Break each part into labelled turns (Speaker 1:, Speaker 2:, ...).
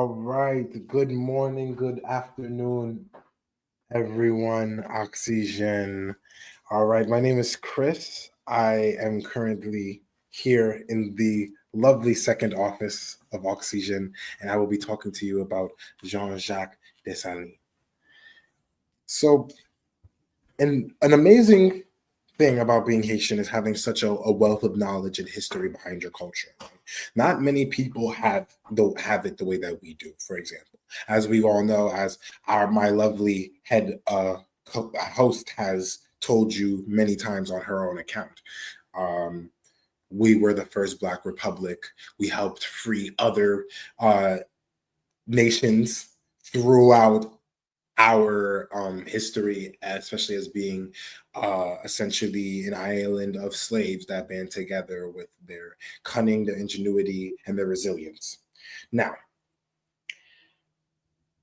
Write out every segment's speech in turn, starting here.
Speaker 1: All right. Good morning, good afternoon, everyone. Oxygen. All right. My name is Chris. I am currently here in the lovely second office of Oxygen, and I will be talking to you about Jean-Jacques Dessalines. So, an amazing thing about being Haitian is having such a wealth of knowledge and history behind your culture. Not many people don't have it the way that we do. For example, as we all know, as our my lovely head host has told you many times on her own account, um, we were the first Black Republic. We helped free other nations throughout our history, especially as being essentially an island of slaves that band together with their cunning, their ingenuity, and their resilience. Now,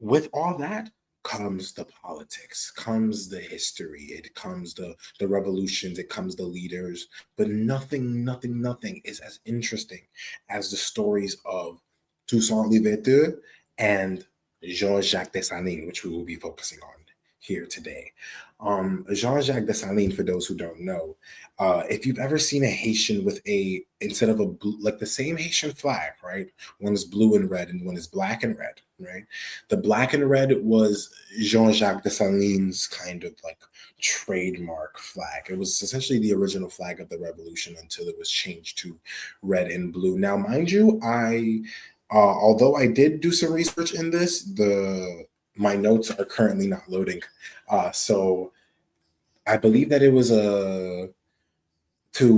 Speaker 1: with all that comes the politics, comes the history, it comes the revolutions, it comes the leaders, but nothing is as interesting as the stories of Toussaint Louverture and Jean-Jacques Dessalines, which we will be focusing on here today. Jean-Jacques Dessalines, for those who don't know, if you've ever seen a Haitian with instead of a blue, like the same Haitian flag, right? One is blue and red, and one is black and red, right? The black and red was Jean-Jacques Dessalines' kind of like trademark flag. It was essentially the original flag of the revolution until it was changed to red and blue. Now, mind you, although I did do some research in this, the my notes are currently not loading. So I believe that it was to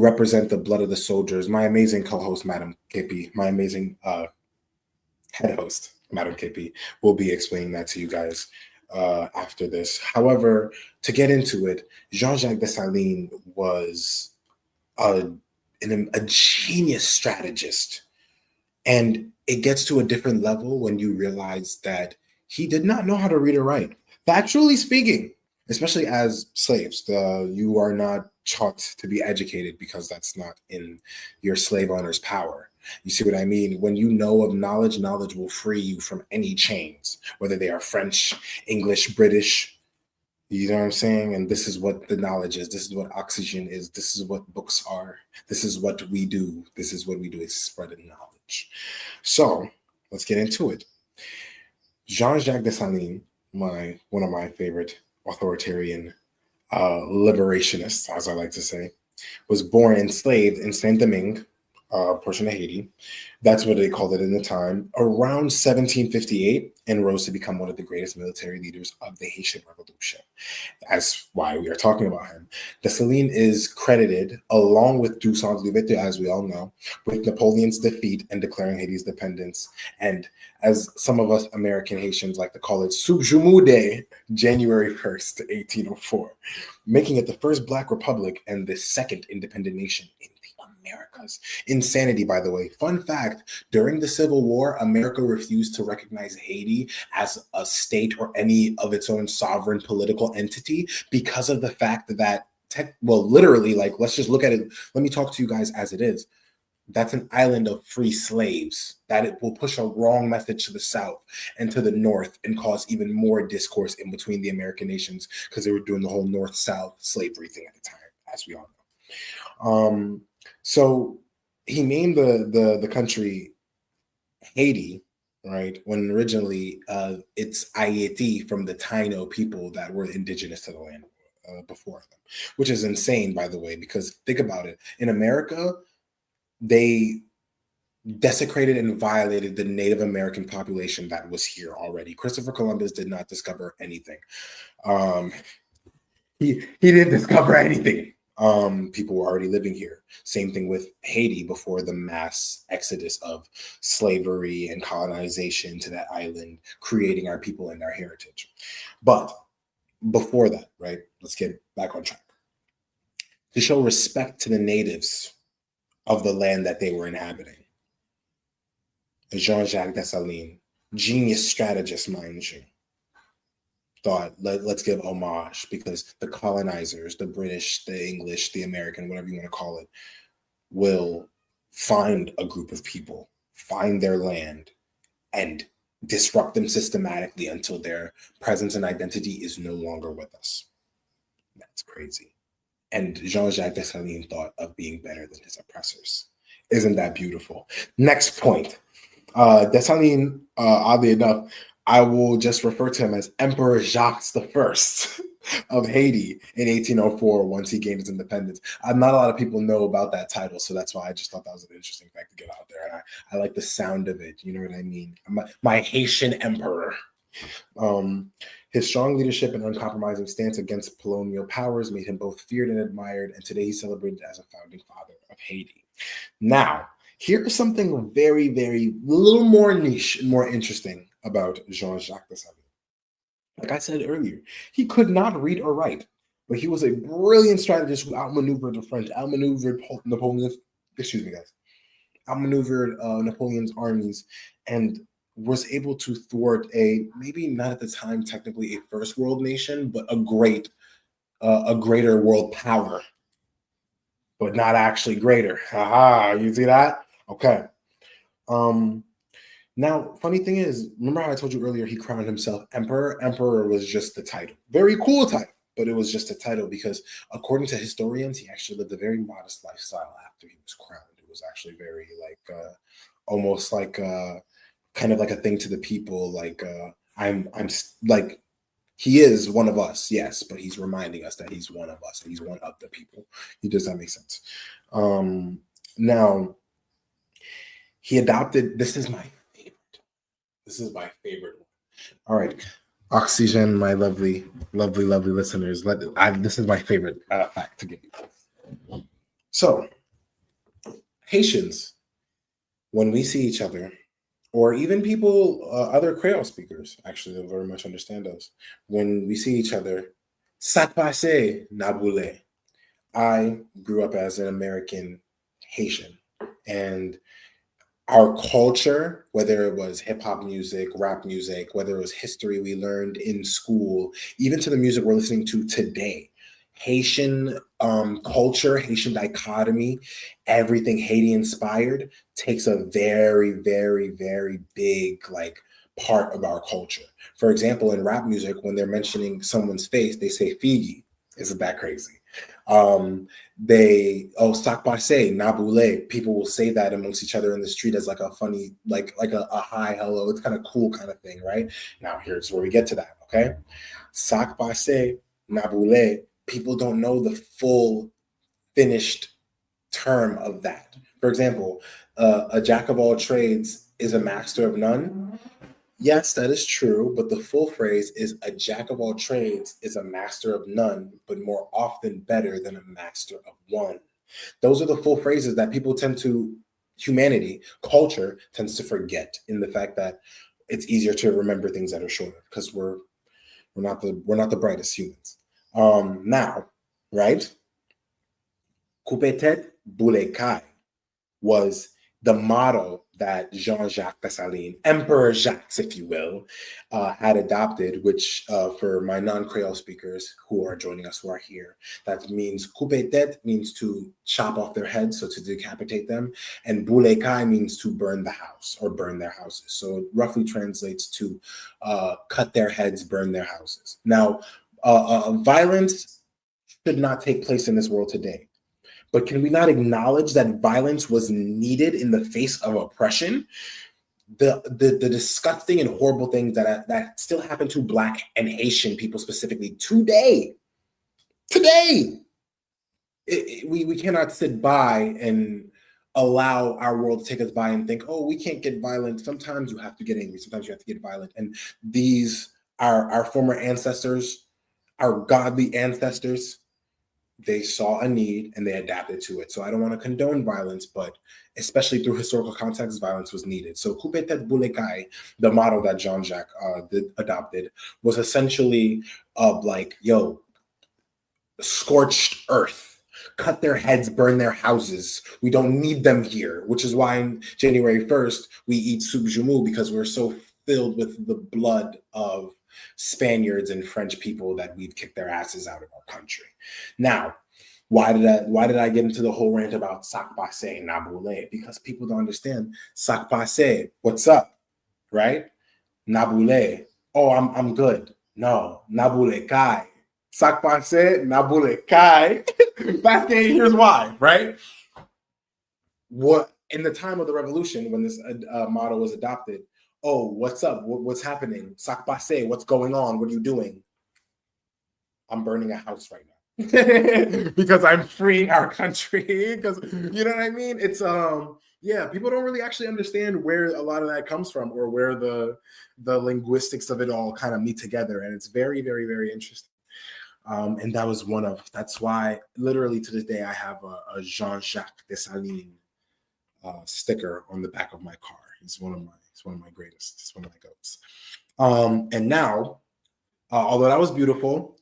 Speaker 1: represent the blood of the soldiers. My amazing co-host, Madam Kippy, my amazing head host, Madam Kippy, will be explaining that to you guys after this. However, to get into it, Jean-Jacques Dessalines was a, a genius strategist. And it gets to a different level when you realize that he did not know how to read or write. Factually speaking, especially as slaves, you are not taught to be educated because that's not in your slave owner's power. You see what I mean? When you know of knowledge, knowledge will free you from any chains, whether they are French, English, British. You know what I'm saying? And this is what the knowledge is. This is what oxygen is. This is what books are. This is what we do. This is what we do is spreading knowledge. So let's get into it. Jean-Jacques Dessalines, one of my favorite authoritarian liberationists, as I like to say, was born enslaved in Saint-Domingue, portion of Haiti. That's what they called it in the time, around 1758, and rose to become one of the greatest military leaders of the Haitian Revolution. That's why we are talking about him. Dessalines is credited, along with Toussaint Louverture, as we all know, with Napoleon's defeat and declaring Haiti's independence. And as some of us American Haitians like to call it, Subjumu Day, January 1st, 1804, making it the first Black republic and the second independent nation in the Americas. Insanity, by the way. Fun fact, during the Civil War, America refused to recognize Haiti as a state or any of its own sovereign political entity because of the fact that, literally, like, let's just look at it. Let me talk to you guys as it is. That's an island of free slaves that it will push a wrong message to the South and to the North and cause even more discourse in between the American nations because they were doing the whole North-South slavery thing at the time, as we all know. So he named the country Haiti, right? When originally it's Haiti from the Taino people that were indigenous to the land before them, which is insane, by the way, because think about it. In America, they desecrated and violated the Native American population that was here already. Christopher Columbus did not discover anything. He didn't discover anything. People were already living here. Same thing with Haiti before the mass exodus of slavery and colonization to that island, creating our people and our heritage. But before that, right, let's get back on track. To show respect to the natives of the land that they were inhabiting, Jean-Jacques Dessalines, genius strategist, mind you, thought, let's give homage because the colonizers, the British, the English, the American, whatever you want to call it, will find a group of people, find their land, and disrupt them systematically until their presence and identity is no longer with us. That's crazy. And Jean-Jacques Dessalines thought of being better than his oppressors. Isn't that beautiful? Next point. Dessalines, oddly enough, I will just refer to him as Emperor Jacques the First of Haiti in 1804 once he gained his independence. Not a lot of people know about that title, so that's why I just thought that was an interesting fact to get out there. And I like the sound of it. You know what I mean? My Haitian emperor. His strong leadership and uncompromising stance against colonial powers made him both feared and admired, and today he's celebrated as a founding father of Haiti. Now, here's something very, very little more niche and more interesting about Jean-Jacques Dessalines. Like I said earlier, he could not read or write, but he was a brilliant strategist who outmaneuvered the French, outmaneuvered Napoleon's, outmaneuvered Napoleon's armies, and was able to thwart a, maybe not at the time technically a first world nation, but a greater world power, but not actually greater. Haha, you see that? Okay. Now, funny thing is, remember how I told you earlier he crowned himself emperor? Emperor was just the title. Very cool title, but it was just a title because according to historians, he actually lived a very modest lifestyle after he was crowned. It was actually very almost like kind of like a thing to the people, like I'm like, he is one of us, yes, but he's reminding us that he's one of us and he's one of the people. Does that make sense? Now, he adopted, this is my favorite one. All right, Oxygen, my lovely, lovely, lovely listeners. This is my favorite fact to give you. So, Haitians, when we see each other, or even people, other Creole speakers, actually, they'll very much understand us. When we see each other, "Ça passe, Naboule." I grew up as an American Haitian, and our culture, whether it was hip hop music, rap music, whether it was history we learned in school, even to the music we're listening to today, Haitian culture, Haitian dichotomy, everything Haiti inspired takes a very, very, very big part of our culture. For example, in rap music, when they're mentioning someone's face, they say Figi. Isn't that crazy? Sac passe, Naboule. People will say that amongst each other in the street as like a funny, like a hi, hello. It's kind of cool kind of thing, right? Now here's where we get to that, okay? Sac passe, Naboule. People don't know the full finished term of that. For example, a jack of all trades is a master of none. Yes, that is true, but the full phrase is a jack of all trades is a master of none, but more often better than a master of one. Those are the full phrases that people humanity, culture tends to forget, in the fact that it's easier to remember things that are shorter because we're not the brightest humans. Now, right? Coupe tête, boule caille was the motto that Jean-Jacques Dessalines, Emperor Jacques, if you will, had adopted, which for my non-Creole speakers who are joining us, who are here, that means coupe tête means to chop off their heads, so to decapitate them, and boule caille means to burn the house or burn their houses. So it roughly translates to cut their heads, burn their houses. Now, violence should not take place in this world today. But can we not acknowledge that violence was needed in the face of oppression? The disgusting and horrible things that still happen to Black and Haitian people specifically today. We cannot sit by and allow our world to take us by and think, oh, we can't get violent. Sometimes you have to get angry. Sometimes you have to get violent. And these are our former ancestors, our godly ancestors. They saw a need and they adapted to it. So I don't want to condone violence, but especially through historical context, violence was needed. So coupe tête boule caille, the motto that Jean-Jacques adopted, was essentially scorched earth, cut their heads, burn their houses. We don't need them here, which is why on January 1st, we eat soup joumou, because we're so filled with the blood of Spaniards and French people that we've kicked their asses out of our country. Now, why did I get into the whole rant about sac passe, Naboule? Because people don't understand sac passe, what's up, right? Nabule. Oh, I'm good. No, Nabule Kai. Sakpase, Nabule Kai. Here's why, right? What in the time of the revolution when this motto was adopted? Oh, what's up? What's happening? Sakpase, what's going on? What are you doing? I'm burning a house right now because I'm freeing our country. Because you know what I mean? It's yeah, people don't really actually understand where a lot of that comes from or where the linguistics of it all kind of meet together, and it's very, very, very interesting. And that was that's why literally to this day I have a Jean-Jacques Dessalines sticker on the back of my car. It's one of my greatest. It's one of my goats. And now, although that was beautiful,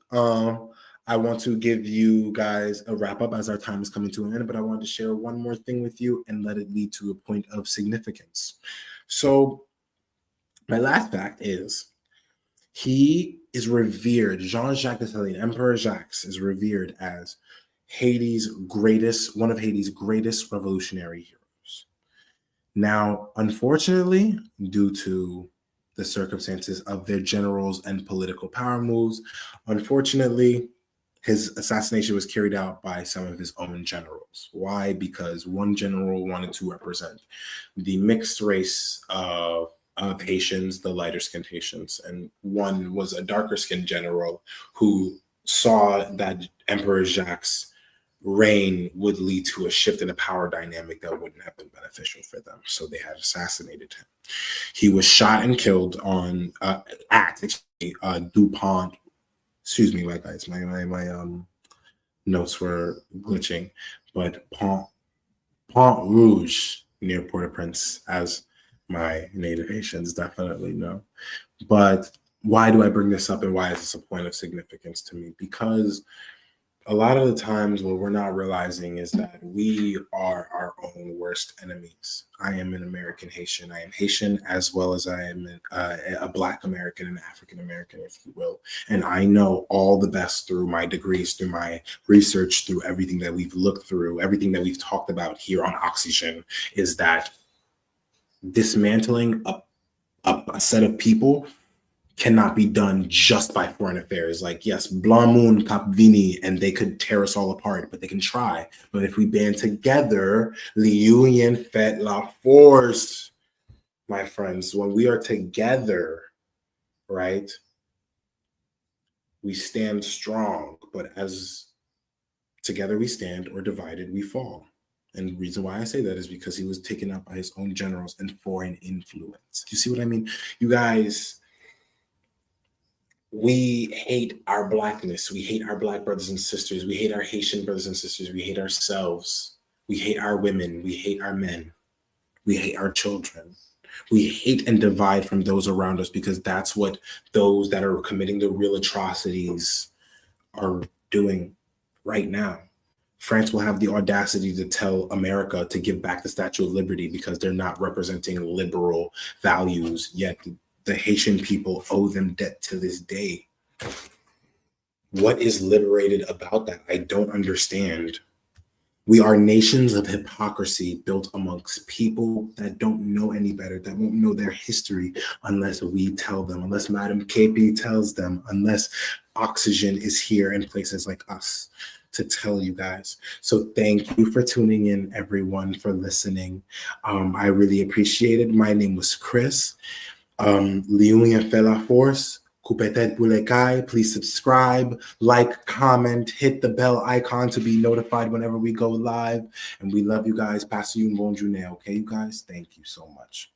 Speaker 1: I want to give you guys a wrap up as our time is coming to an end, but I wanted to share one more thing with you and let it lead to a point of significance. So my last fact is he is revered. Jean-Jacques Dessalines, Emperor Jacques, is revered as one of Haiti's greatest revolutionary heroes. Now, unfortunately, due to the circumstances of their generals and political power moves, unfortunately, his assassination was carried out by some of his own generals. Why? Because one general wanted to represent the mixed race of Haitians, the lighter skinned Haitians, and one was a darker skinned general who saw that Emperor Jacques' reign would lead to a shift in the power dynamic that wouldn't have been beneficial for them. So they had assassinated him. He was shot and killed on at DuPont. Excuse me, my guys, my notes were glitching, but Pont Rouge near Port-au-Prince, as my native Haitians definitely know. But why do I bring this up and why is this a point of significance to me? Because a lot of the times what we're not realizing is that we are our own worst enemies. I am an American Haitian. I am Haitian as well as I am a Black American and African American, if you will. And I know all the best through my degrees, through my research, through everything that we've looked through, everything that we've talked about here on Oxygen, is that dismantling a set of people cannot be done just by foreign affairs. Like, yes, Blanc Moon, Cap Vini, and they could tear us all apart, but they can try. But if we band together, l'union fait la force, my friends. When we are together, right, we stand strong. But as together we stand or divided, we fall. And the reason why I say that is because he was taken out by his own generals and foreign influence. You see what I mean? You guys, we hate our Blackness. We hate our Black brothers and sisters. We hate our Haitian brothers and sisters. We hate ourselves. We hate our women. We hate our men. We hate our children. We hate and divide from those around us because that's what those that are committing the real atrocities are doing right now. France will have the audacity to tell America to give back the Statue of Liberty because they're not representing liberal values, yet the Haitian people owe them debt to this day. What is liberated about that? I don't understand. We are nations of hypocrisy built amongst people that don't know any better, that won't know their history unless we tell them, unless Madam KP tells them, unless Oxygen is here in places like us to tell you guys. So thank you for tuning in, everyone, for listening. I really appreciate it. My name was Chris. L'union fait la force. Coupe-tête pour les cailles. Please subscribe, like, comment, hit the bell icon to be notified whenever we go live. And we love you guys. Passez une bonne journée, okay, you guys? Thank you so much.